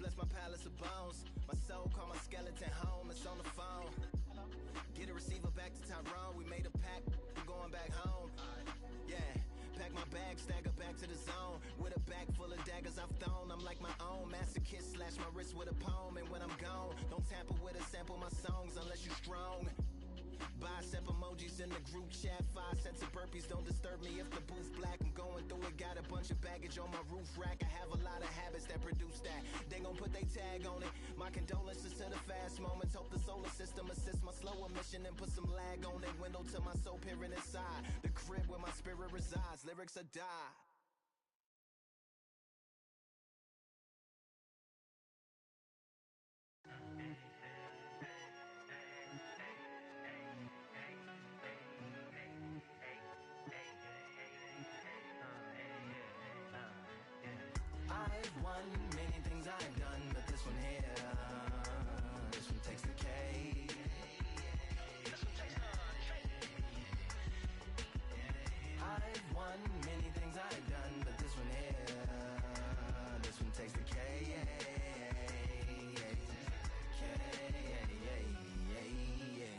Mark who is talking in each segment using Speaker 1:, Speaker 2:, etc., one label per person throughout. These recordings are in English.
Speaker 1: that's my palace of bones. My soul call my skeleton home, it's on the phone. Get a receiver back to Tyrone, we made a pact, I'm going back home. Yeah, pack my bag, stagger back to the zone. With a bag full of daggers I've thrown, I'm like my own masochist, slash my wrist with a poem. And when I'm gone, don't tamper with a sample my songs unless you strong. Bicep emojis in the group chat, 5 sets of burpees, don't disturb me if the booth black. I'm going through it, got a bunch of baggage on my roof rack. I have a lot of habits that produce that. They gon' put they tag on it. My condolences to the fast moments. Hope the solar system assists my slower mission and put some lag on it. Window to my soul peering inside the crib where my spirit resides. Lyrics are die. I've won many things I've done, but this one here, this one takes the cake. I've won many things I've done, but this one here, this one takes the cake.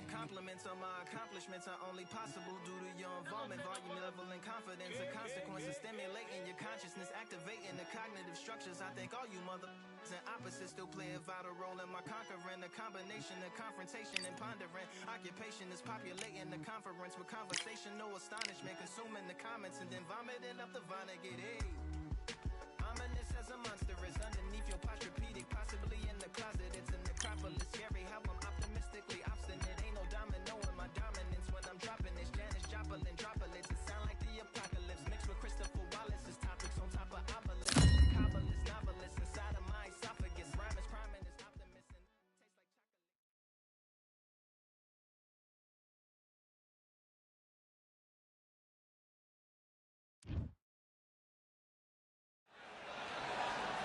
Speaker 1: Compliments on my accomplishments are only possible due to your involvement, volume, level, and confidence. The consequences stimulating your consciousness, activating the cognitive structures. I think all you mother and opposites still play a vital role in my conquering. The combination of confrontation and pondering. Occupation is populating the conference with conversation, no astonishment, consuming the comments and then vomiting up the Vonnegut. Hey, ominous as a monster is underneath your posturepedic, possibly in the closet. It's a necropolis, scary how I'm optimistically obstinate. Ain't no domino in my dominance when I'm dropping this. Janis Joplin droplets, it sound like the apocalypse mixed with Christopher Wallace's topics on top of obelisks. Kabbalist novelist inside of my esophagus. Rhyme is priming is optimist and tastes like chocolate.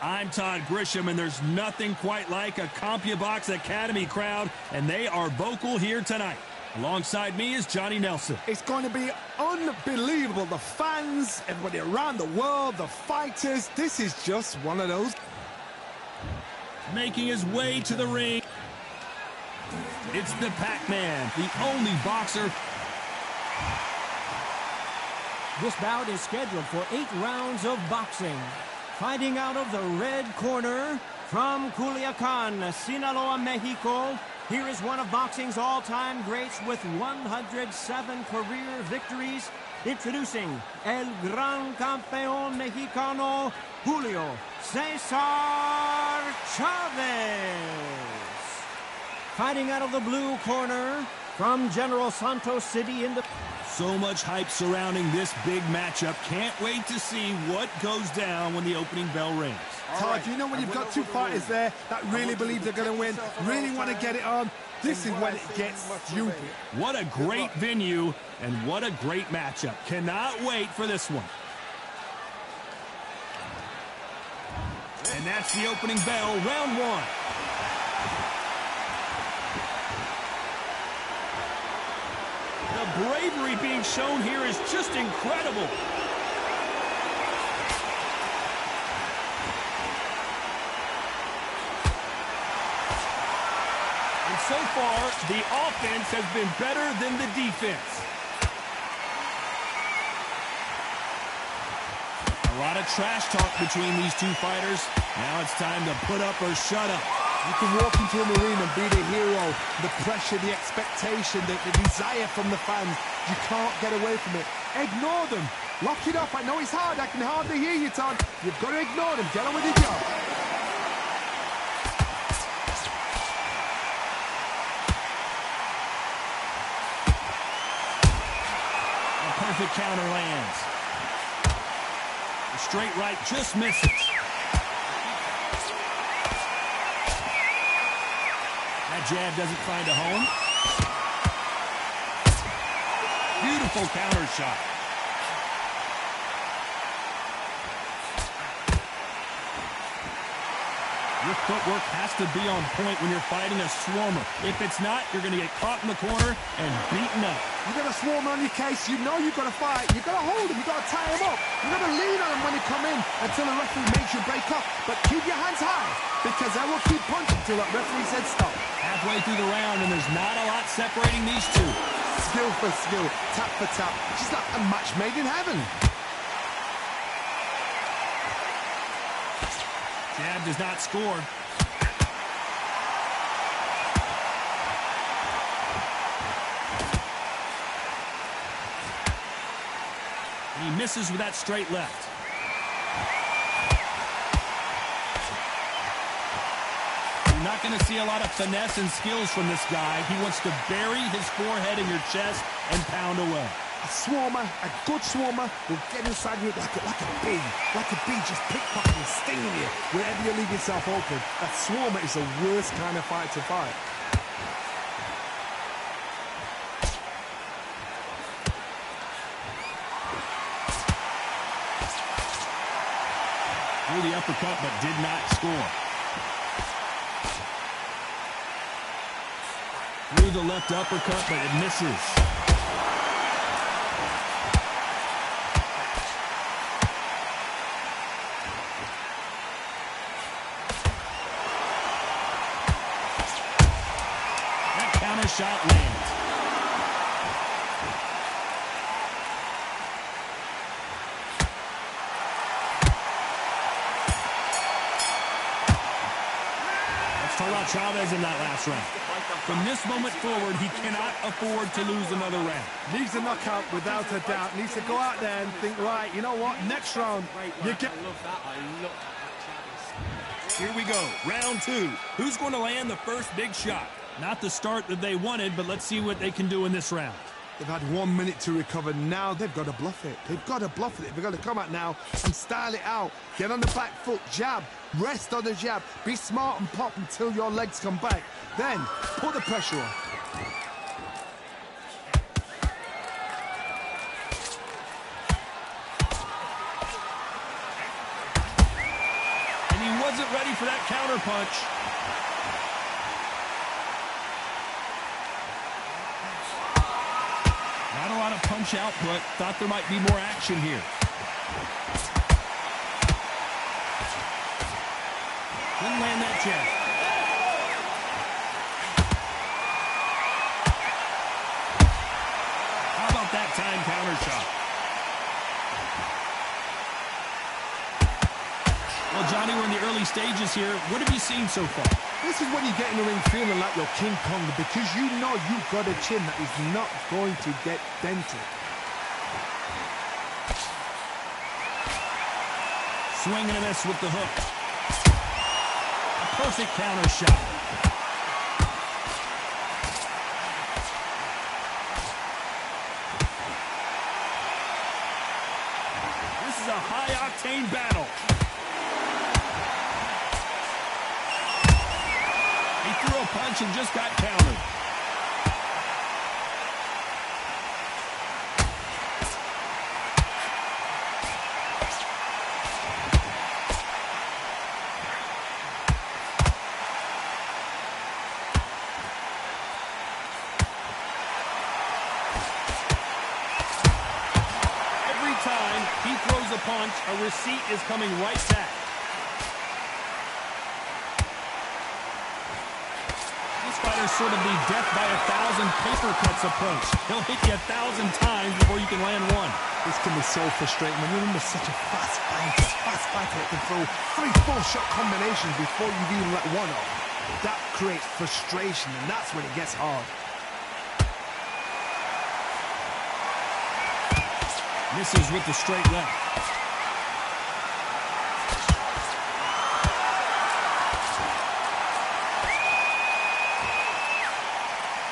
Speaker 2: I'm Todd Grisham, and there's nothing quite like a CompuBox Academy crowd, and they are vocal here tonight. Alongside me is Johnny Nelson.
Speaker 3: It's going to be unbelievable. The fans, everybody around the world, the fighters. This is just one of those.
Speaker 2: Making his way to the ring, it's the Pac-Man, the only boxer.
Speaker 4: This bout is scheduled for 8 rounds of boxing. Fighting out of the red corner, from Culiacan, Sinaloa, Mexico, here is one of boxing's all-time greats with 107 career victories. Introducing El Gran Campeón Mexicano, Julio Cesar Chavez. Fighting out of the blue corner, from General Santos City in the...
Speaker 2: So much hype surrounding this big matchup. Can't wait to see what goes down when the opening bell rings.
Speaker 3: Todd, you know when you've got two fighters there that really believe they're going to win, really want to get it on, this is when it gets stupid.
Speaker 2: What a great venue, and what a great matchup. Cannot wait for this one. And that's the opening bell, round 1. The bravery being shown here is just incredible. And so far, the offense has been better than the defense. A lot of trash talk between these two fighters. Now it's time to put up or shut up.
Speaker 3: You can walk into an arena and be the hero, the pressure, the expectation, the desire from the fans. You can't get away from it. Ignore them. Lock it up. I know it's hard. I can hardly hear you, Todd. You've got to ignore them. Get on with your job.
Speaker 2: A perfect counter lands. The straight right just misses. That jab doesn't find a home. Beautiful counter shot. Your footwork has to be on point when you're fighting a swarmer. If it's not, you're going to get caught in the corner and beaten up.
Speaker 3: You got a swarmer on your case, you know you've got to fight. You've got to hold him, you've got to tie him up. You've got to lean on him when he come in until the referee makes you break off. But keep your hands high, because I will keep punching until that referee said stop.
Speaker 2: Halfway through the round, and there's not a lot separating these two.
Speaker 3: Skill for skill, tap for tap. It's like a match made in heaven.
Speaker 2: Jab does not score. He misses with that straight left. You're not going to see a lot of finesse and skills from this guy. He wants to bury his forehead in your chest and pound away.
Speaker 3: A swarmer, a good swarmer, will get inside you like a bee. Like a bee just pickpocketing, stinging you wherever you leave yourself open. A swarmer is the worst kind of fight to fight.
Speaker 2: Threw the uppercut, but did not score. Threw the left uppercut, but it misses. Shot lands. Let's talk about Chavez in that last round. From this moment forward, he cannot afford to lose another round.
Speaker 3: Needs a knockout without a doubt. Needs to go out there and think, right, you know what, next round, you get...
Speaker 2: Here we go, round two. Who's going to land the first big shot? Not the start that they wanted, but let's see what they can do in this round.
Speaker 3: They've had 1 minute to recover. Now they've got to bluff it. They've got to bluff it. They've got to come out now and style it out. Get on the back foot, jab, rest on the jab. Be smart and pop until your legs come back. Then put the pressure on.
Speaker 2: And he wasn't ready for that counter punch. Not a lot of punch output. Thought there might be more action here. Didn't land that jab. How about that time counter shot? Well, Johnny, we're in the early stages here. What have you seen so far?
Speaker 3: This is when you get in the ring feeling like you're King Kong, because you know you've got a chin that is not going to get dented.
Speaker 2: Swing and a miss with the hook. A perfect counter shot. This is a high-octane battle. He threw a punch and just got countered. Every time he throws a punch, a receipt is coming right back. Fighter's sort of the death by 1,000 paper cuts approach. He'll hit you 1,000 times before you can land one.
Speaker 3: This can be so frustrating when you're under such a fast fighter that can throw 3-4 shot combinations before you've even let one off. That creates frustration, and that's when it gets hard.
Speaker 2: Misses with the straight left.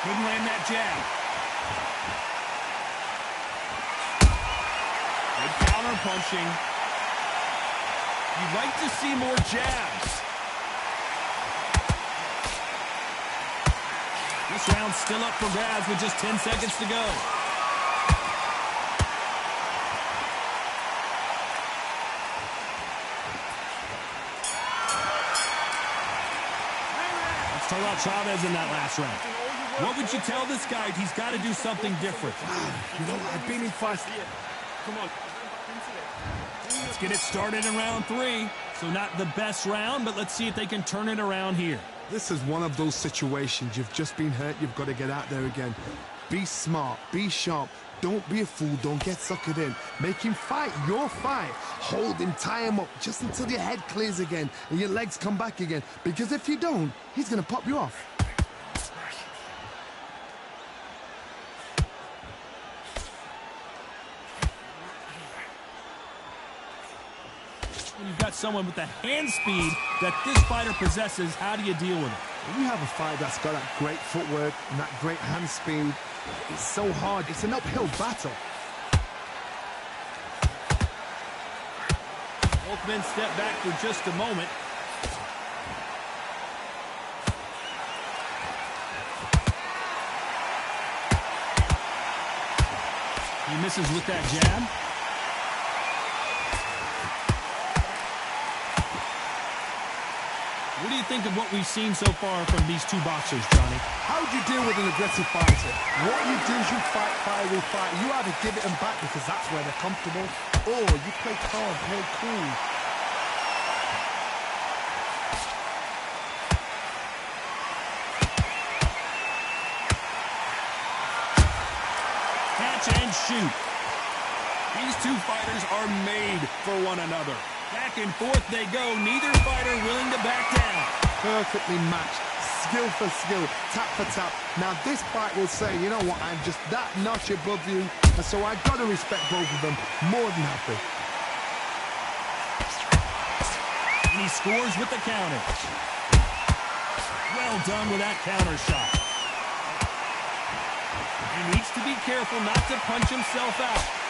Speaker 2: Couldn't land that jab. Good counter punching. You'd like to see more jabs. This round's still up for grabs with just 10 seconds to go. talk about Chavez in that last round. What would you tell this guy? He's got to do something different.
Speaker 3: You know, I've been in fights.
Speaker 5: Come on.
Speaker 2: Let's get it started in round 3. So not the best round, but let's see if they can turn it around here.
Speaker 3: This is one of those situations. You've just been hurt. You've got to get out there again. Be smart. Be sharp. Don't be a fool. Don't get suckered in. Make him fight your fight. Hold him, tie him up, just until your head clears again and your legs come back again. Because if you don't, he's going to pop you off.
Speaker 2: When you've got someone with the hand speed that this fighter possesses, how do you deal with it?
Speaker 3: When you have a fight that's got that great footwork and that great hand speed, it's so hard. It's an uphill battle.
Speaker 2: Both men step back for just a moment. He misses with that jab. What do you think of what we've seen so far from these two boxers, Johnny?
Speaker 3: How do you deal with an aggressive fighter? What you do is you fight fire with fire. You either give it them back because that's where they're comfortable, or you play calm, play cool.
Speaker 2: Catch and shoot. These two fighters are made for one another. Back and forth they go, neither fighter willing to back down.
Speaker 3: Perfectly matched, skill for skill, tap for tap. Now this fight will say, you know what, I'm just that notch above you, and so I've got to respect both of them more than happy.
Speaker 2: And he scores with the counter. Well done with that counter shot. He needs to be careful not to punch himself out.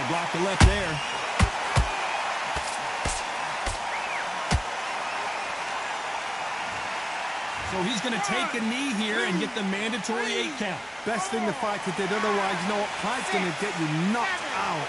Speaker 2: Block the left there. So he's going to take a knee here and get the mandatory 8 count.
Speaker 3: Best thing the fighter did, otherwise, you know what, Pride's going to get you knocked out.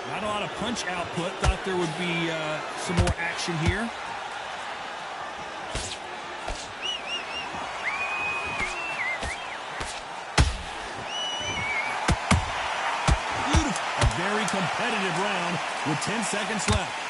Speaker 2: Not a lot of punch output. Thought there would be some more action here. Beautiful. A very competitive round with 10 seconds left.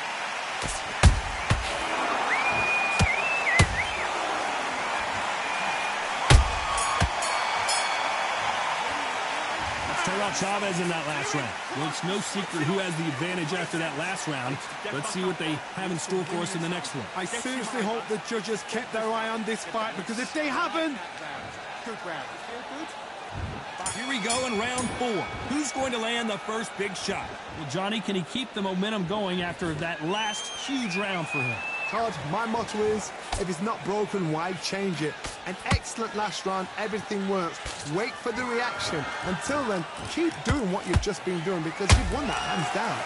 Speaker 2: Chavez in that last round. Well, it's no secret who has the advantage after that last round. Let's see what they have in store for us in the next one.
Speaker 3: I seriously hope the judges kept their eye on this fight, because if they haven't...
Speaker 5: Good round.
Speaker 2: Here we go in round 4. Who's going to land the first big shot? Well, Johnny, can he keep the momentum going after that last huge round for him?
Speaker 3: Todd, my motto is, if it's not broken, why change it? An excellent last round, everything works. Wait for the reaction. Until then, keep doing what you've just been doing, because you've won that hands down.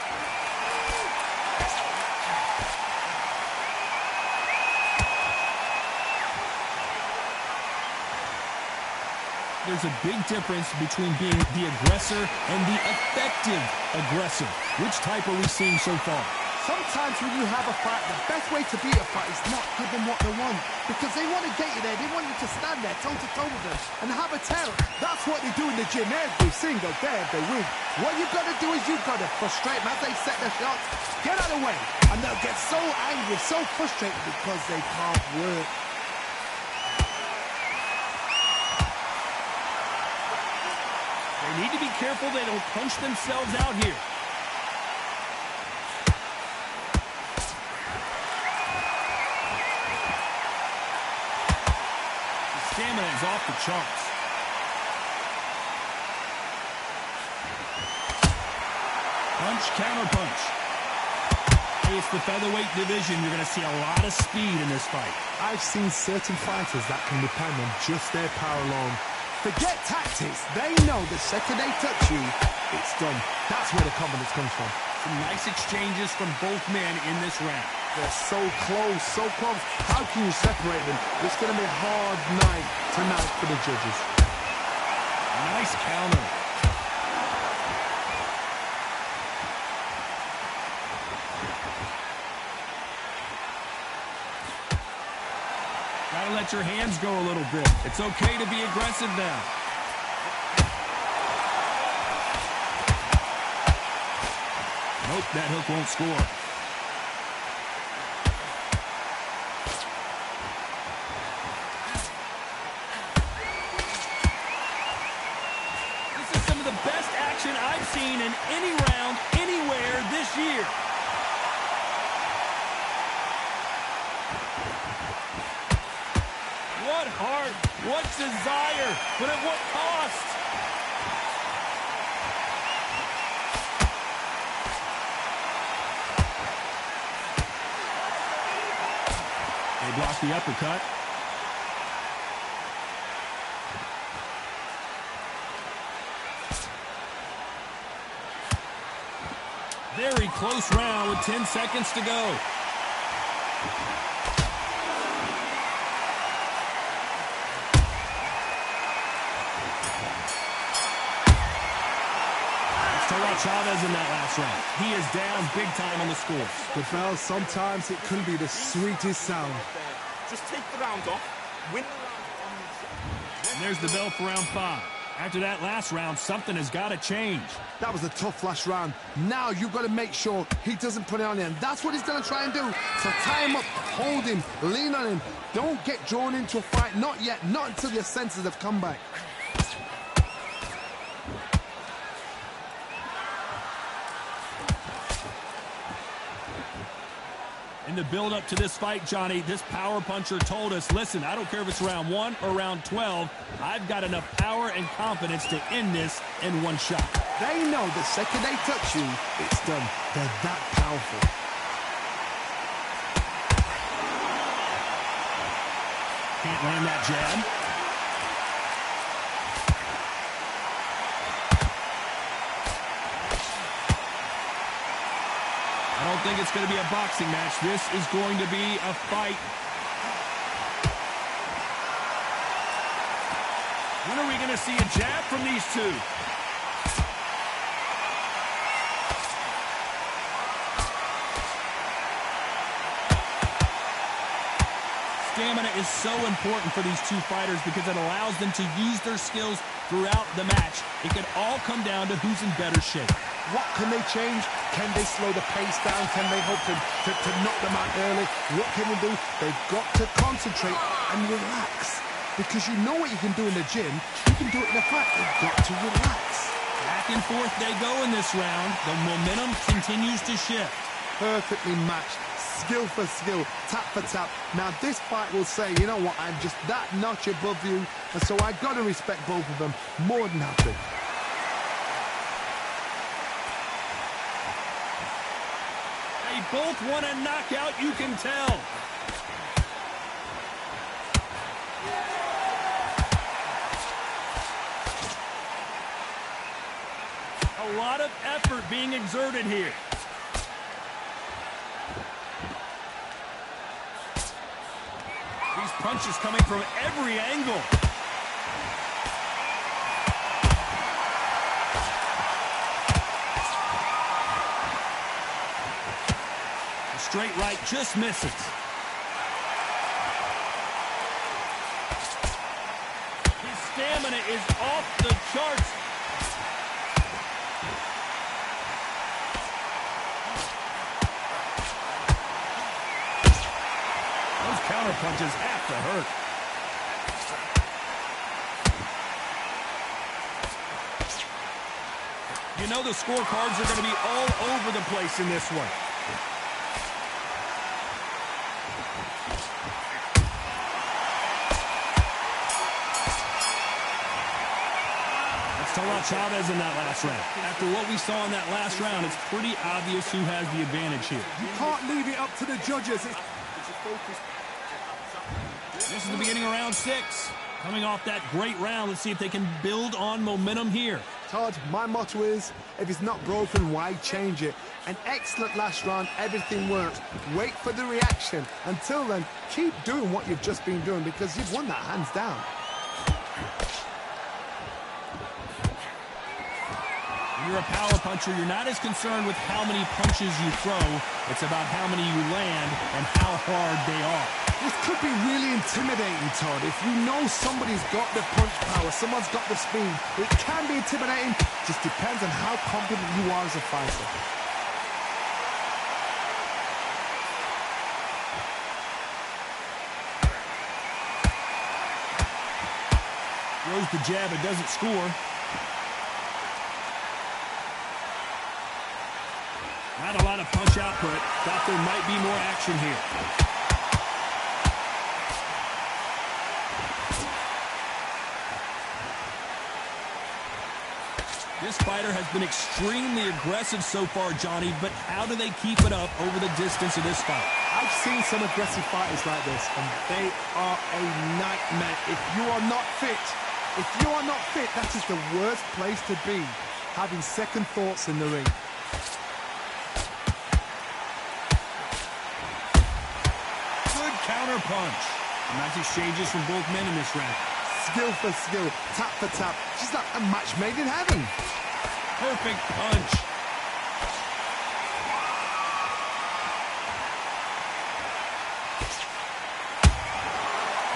Speaker 2: There's a big difference between being the aggressor and the effective aggressor. Which type are we seeing so far?
Speaker 3: Sometimes when you have a fight, the best way to beat a fight is not give them what they want. Because they want to get you there. They want you to stand there toe-to-toe with them and have a tell. That's what they do in the gym every single day of the week. What you've got to do is you've got to frustrate them as they set their shots. Get out of the way. And they'll get so angry, so frustrated because they can't work.
Speaker 2: They need to be careful they don't punch themselves out here. Stamina is off the charts. Punch, counter punch. Hey, it's the featherweight division. You're going to see a lot of speed in this fight.
Speaker 3: I've seen certain fighters that can depend on just their power alone. Forget tactics. They know the second they touch you, it's done. That's where the confidence comes from.
Speaker 2: Some nice exchanges from both men in this round.
Speaker 3: They're so close, so close. How can you separate them? It's going to be a hard night tonight for the judges.
Speaker 2: Nice counter. Gotta let your hands go a little bit. It's okay to be aggressive now. Nope, that hook won't score. This is some of the best action I've seen in any round, anywhere this year. What heart, what desire, but at what cost? They block the uppercut. Very close round with 10 seconds to go. Chavez in that last round. He is down big time on the scores.
Speaker 3: The bell, sometimes it can be the sweetest sound.
Speaker 5: Just take the round off, win the round.
Speaker 2: And there's the bell for round 5. After that last round, something has got to change.
Speaker 3: That was a tough last round. Now you've got to make sure he doesn't put it on him. That's what he's going to try and do. So tie him up, hold him, lean on him. Don't get drawn into a fight. Not yet. Not until your senses have come back.
Speaker 2: In the build-up to this fight, Johnny, this power puncher told us, listen, I don't care if it's round 1 or round 12, I've got enough power and confidence to end this in one shot.
Speaker 3: They know the second they touch you, it's done. They're that powerful.
Speaker 2: Can't land that jab. I don't think it's going to be a boxing match. This is going to be a fight. When are we going to see a jab from these two? Stamina is so important for these two fighters because it allows them to use their skills throughout the match. It could all come down to who's in better shape.
Speaker 3: What can they change? Can they slow the pace down? Can they hope to knock them out early? What can they do? They've got to concentrate and relax. Because you know what you can do in the gym. You can do it in a fight. You've got to relax.
Speaker 2: Back and forth they go in this round. The momentum continues to shift.
Speaker 3: Perfectly matched. Skill for skill. Tap for tap. Now this fight will say, you know what? I'm just that notch above you. And so I've got to respect both of them more than happy.
Speaker 2: They both want a knockout, you can tell. A lot of effort being exerted here. These punches coming from every angle. Straight right just misses. His stamina is off the charts. Those counter punches have to hurt. You know the scorecards are going to be all over the place in this one. Chavez in that last round. After what we saw in that last round, it's pretty obvious who has the advantage here.
Speaker 3: You can't leave it up to the judges.
Speaker 2: This is the beginning of round 6. Coming off that great round, let's see if they can build on momentum here.
Speaker 3: Todd, my motto is, if it's not broken, why change it? An excellent last round, everything works. Wait for the reaction. Until then, keep doing what you've just been doing because you've won that hands down.
Speaker 2: When you're a power puncher, you're not as concerned with how many punches you throw. It's about how many you land and how hard they are.
Speaker 3: This could be really intimidating, Todd. If you know somebody's got the punch power, someone's got the speed, it can be intimidating. Just depends on how confident you are as a fighter.
Speaker 2: Throws the jab, it doesn't score. Not a lot of punch output. Thought there might be more action here. This fighter has been extremely aggressive so far, Johnny, but how do they keep it up over the distance of this fight?
Speaker 3: I've seen some aggressive fighters like this, and they are a nightmare. If you are not fit, that is the worst place to be, having second thoughts in the ring.
Speaker 2: Good counter punch. Nice exchanges from both men in this round.
Speaker 3: Skill for skill, tap for tap. She's like a match made in heaven.
Speaker 2: Perfect punch.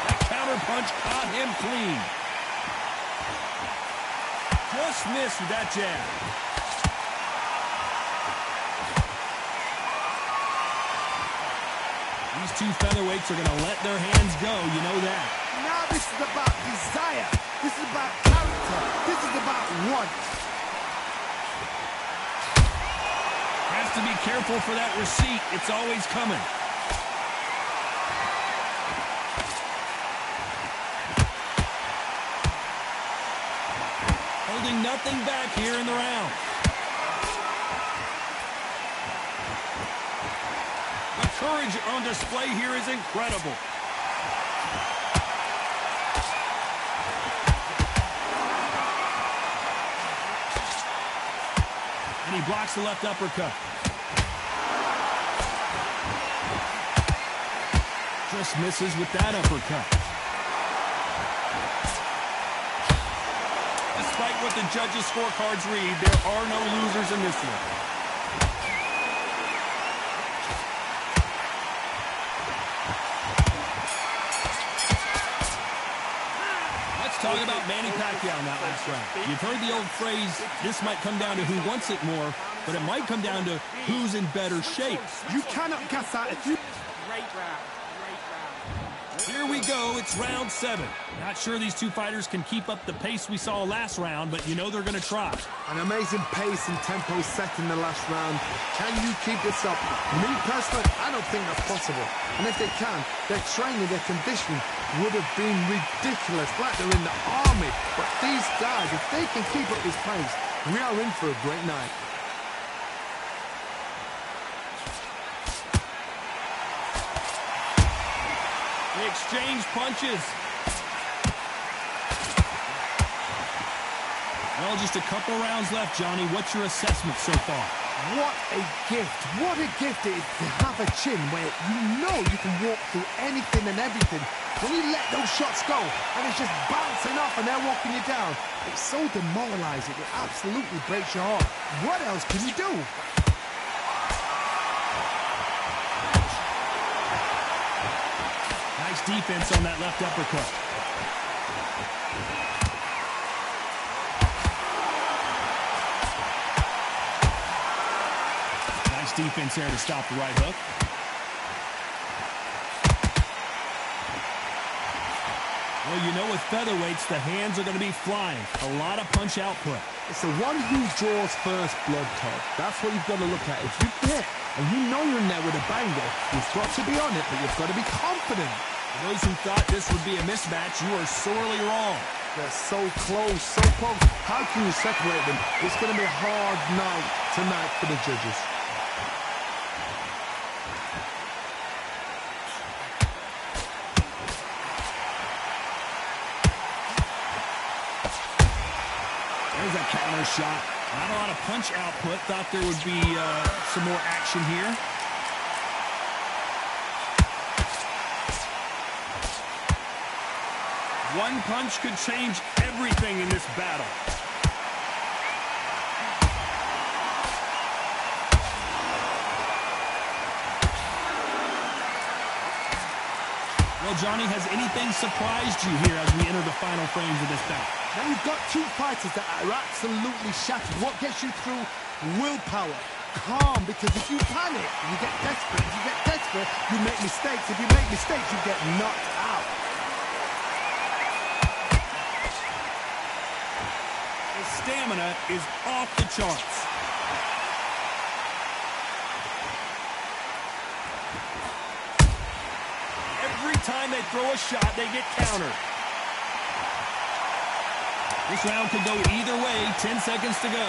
Speaker 2: That counter punch caught him clean. Just missed with that jab. These two featherweights are going to let their hands go, you know that.
Speaker 3: Now this is about desire. This is about character. This is about want.
Speaker 2: Has to be careful for that receipt. It's always coming. Holding nothing back here in the round. The courage on display here is incredible. And he blocks the left uppercut. Just misses with that uppercut. Despite what the judges' scorecards read, there are no losers in this one. Talk about Manny Pacquiao in that last round. You've heard the old phrase, this might come down to who wants it more, but it might come down to who's in better shape.
Speaker 3: You cannot gas out if you...
Speaker 5: Great round.
Speaker 2: Here we go, it's round 7. Not sure these two fighters can keep up the pace we saw last round, but you know they're going to try.
Speaker 3: An amazing pace and tempo set in the last round. Can you keep this up? Me personally, I don't think that's possible. And if they can, their training, their conditioning would have been ridiculous, like they're in the army. But these guys, if they can keep up this pace, we are in for a great night.
Speaker 2: They exchange punches. Well, just a couple rounds left, Johnny. What's your assessment so far?
Speaker 3: What a gift. What a gift it is to have a chin where you know you can walk through anything and everything. When you let those shots go and it's just bouncing off and they're walking you down, it's so demoralizing. It absolutely breaks your heart. What else can you do?
Speaker 2: Nice defense on that left uppercut. Nice defense there to stop the right hook. Well, you know with featherweights, the hands are going to be flying. A lot of punch output.
Speaker 3: It's the one who draws first blood, Todd. That's what you've got to look at. If you hit and you know you're in there with a banger, you've got to be on it, but you've got to be confident.
Speaker 2: For those who thought this would be a mismatch, you are sorely wrong.
Speaker 3: They're so close, so close. How can you separate them? It's going to be a hard night tonight for the judges.
Speaker 2: There's a counter shot. Not a lot of punch output. Thought there would be some more action here. One punch could change everything in this battle. Well, Johnny, has anything surprised you here as we enter the final frames of this bout?
Speaker 3: Now you've got two fighters that are absolutely shattered. What gets you through? Willpower. Calm, because if you panic, you get desperate. If you get desperate, you make mistakes. If you make mistakes, you get knocked out.
Speaker 2: His stamina is off the charts. Every time they throw a shot, they get countered. This round could go either way. 10 seconds to go.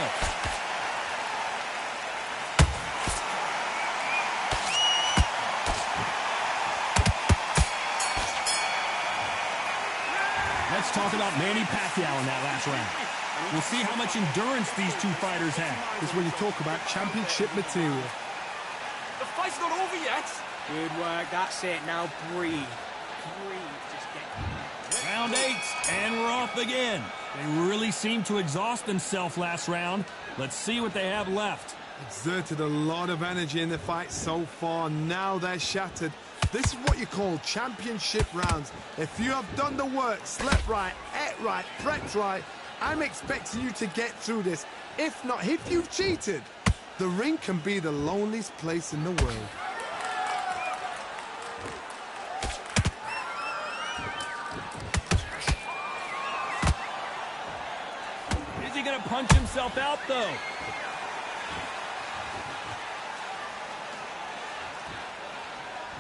Speaker 2: Let's talk about Manny Pacquiao in that last round. We'll see how much endurance these two fighters have.
Speaker 3: This is when you talk about championship material.
Speaker 5: The fight's not over yet.
Speaker 4: Good work. That's it. Now breathe. Breathe. Just get...
Speaker 2: Round 8, and we're off again. They really seemed to exhaust themselves last round. Let's see what they have left.
Speaker 3: Exerted a lot of energy in the fight so far. Now they're shattered. This is what you call championship rounds. If you have done the work, slept right, ate right, prepped right, I'm expecting you to get through this. If not, if you've cheated, the ring can be the loneliest place in the world.
Speaker 2: Is he going to punch himself out, though?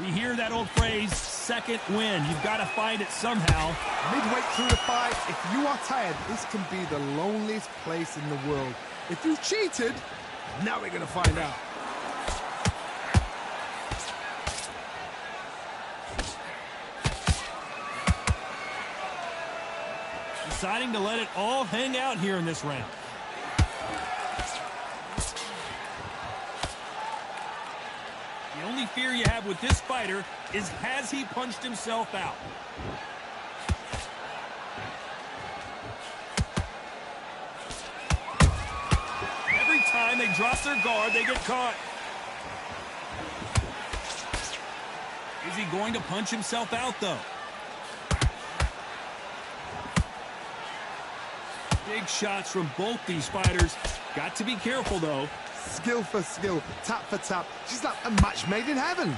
Speaker 2: We hear that old phrase, second win. You've got to find it somehow.
Speaker 3: Midway through the fight, if you are tired, this can be the loneliest place in the world. If you've cheated, now we're going to find out.
Speaker 2: Deciding to let it all hang out here in this round. The only fear you have with this fighter is, has he punched himself out? Every time they drop their guard, they get caught. Is he going to punch himself out, though? Big shots from both these fighters. Got to be careful, though.
Speaker 3: Skill for skill, tap for tap. She's like a match made in heaven.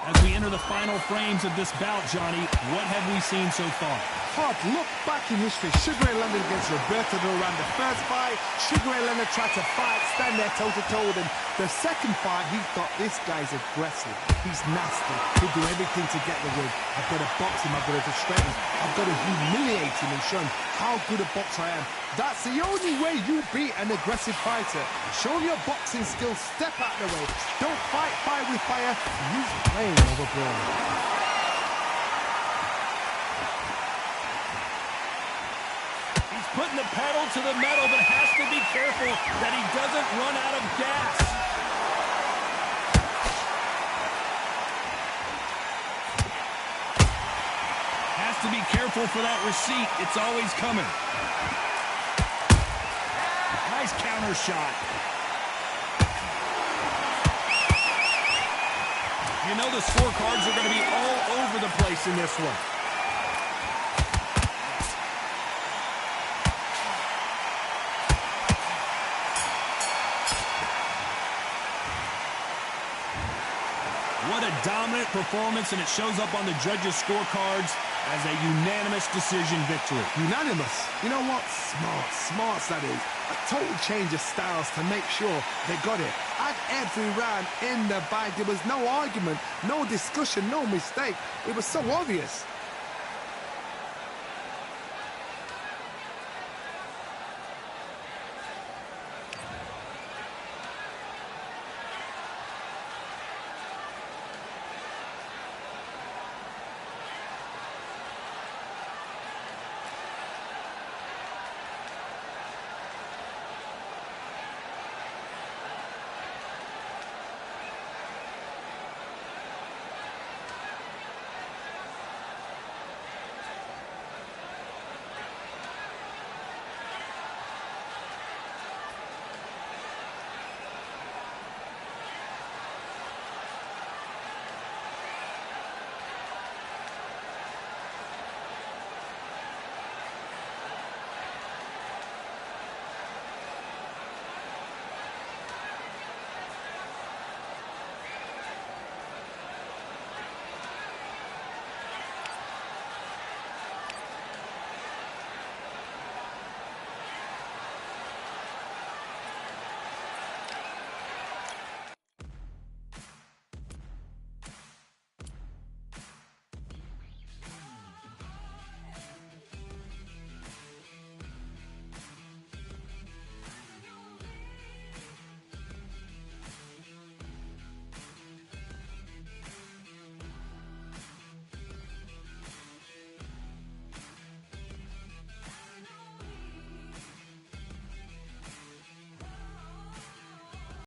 Speaker 2: As we enter the final frames of this bout, Johnny, what have we seen so far?
Speaker 3: Hard look back in history. Sugar Ray Leonard against Roberto Duran. The first fight, Sugar Ray Leonard tried to fight, stand there toe-to-toe with him. The second fight, he thought, this guy's aggressive. He's nasty. He'll do everything to get the win. I've got to box him. I've got to frustrate him. I've got to humiliate him and show him how good a boxer I am. That's the only way you beat an aggressive fighter. Show your boxing skills. Step out of the way. Don't fight fire with fire. Use playing overboard.
Speaker 2: Putting the pedal to the metal, but has to be careful that he doesn't run out of gas. Has to be careful for that receipt. It's always coming. Nice counter shot. You know the scorecards are going to be all over the place in this one. What a dominant performance, and it shows up on the judges' scorecards as a unanimous decision victory.
Speaker 3: Unanimous? You know what? Smart. Smarts, that is. A total change of styles to make sure they got it. At every round in the bag, there was no argument, no discussion, no mistake. It was so obvious.